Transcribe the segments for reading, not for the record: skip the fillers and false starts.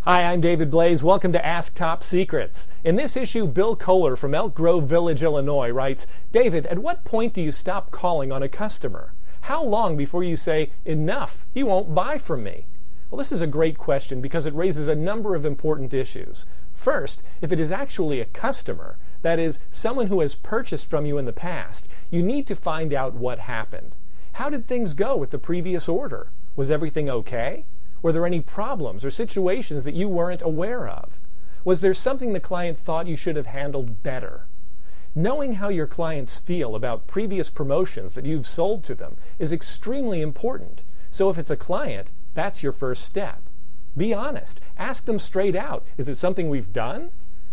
Hi, I'm David Blaise. Welcome to Ask Top Secrets. In this issue, Bill Kohler from Elk Grove Village, Illinois writes, David, at what point do you stop calling on a customer? How long before you say, enough, he won't buy from me? Well, this is a great question because it raises a number of important issues. First, if it is actually a customer, that is, someone who has purchased from you in the past, you need to find out what happened. How did things go with the previous order? Was everything okay? Were there any problems or situations that you weren't aware of? Was there something the client thought you should have handled better? Knowing how your clients feel about previous promotions that you've sold to them is extremely important. So if it's a client, that's your first step. Be honest. Ask them straight out, is it something we've done?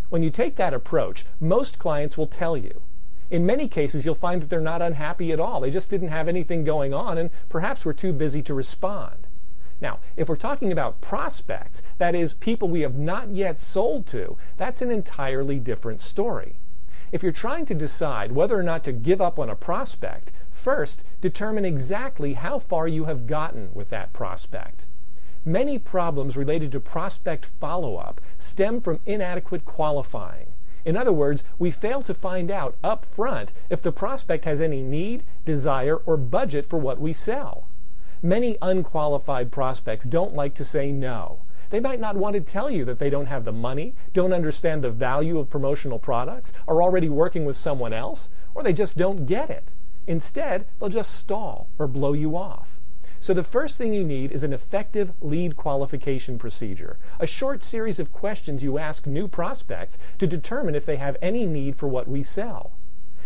When you take that approach, most clients will tell you. In many cases, you'll find that they're not unhappy at all. They just didn't have anything going on and perhaps were too busy to respond. Now, if we're talking about prospects, that is, people we have not yet sold to, that's an entirely different story. If you're trying to decide whether or not to give up on a prospect, first determine exactly how far you have gotten with that prospect. Many problems related to prospect follow-up stem from inadequate qualifying. In other words, we fail to find out up front if the prospect has any need, desire, or budget for what we sell. Many unqualified prospects don't like to say no. They might not want to tell you that they don't have the money, don't understand the value of promotional products, are already working with someone else, or they just don't get it. Instead, they'll just stall or blow you off. So the first thing you need is an effective lead qualification procedure, a short series of questions you ask new prospects to determine if they have any need for what we sell.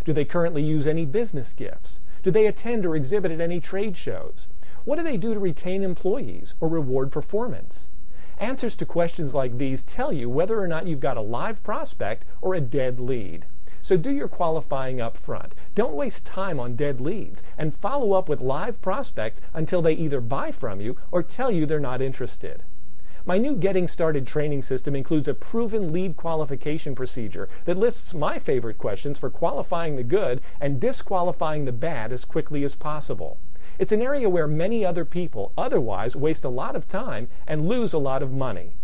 Do they currently use any business gifts? Do they attend or exhibit at any trade shows? What do they do to retain employees or reward performance? Answers to questions like these tell you whether or not you've got a live prospect or a dead lead. So do your qualifying up front. Don't waste time on dead leads and follow up with live prospects until they either buy from you or tell you they're not interested. My new Getting Started training system includes a proven lead qualification procedure that lists my favorite questions for qualifying the good and disqualifying the bad as quickly as possible. It's an area where many other people otherwise waste a lot of time and lose a lot of money.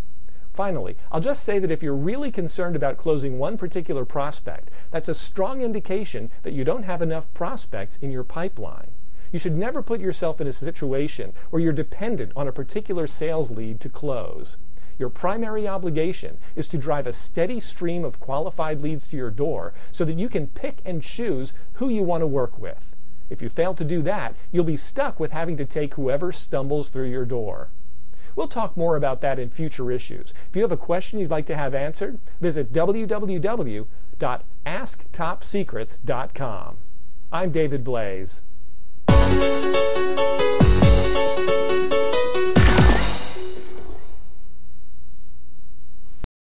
Finally, I'll just say that if you're really concerned about closing one particular prospect, that's a strong indication that you don't have enough prospects in your pipeline. You should never put yourself in a situation where you're dependent on a particular sales lead to close. Your primary obligation is to drive a steady stream of qualified leads to your door so that you can pick and choose who you want to work with. If you fail to do that, you'll be stuck with having to take whoever stumbles through your door. We'll talk more about that in future issues. If you have a question you'd like to have answered, visit www.asktopsecrets.com. I'm David Blaise.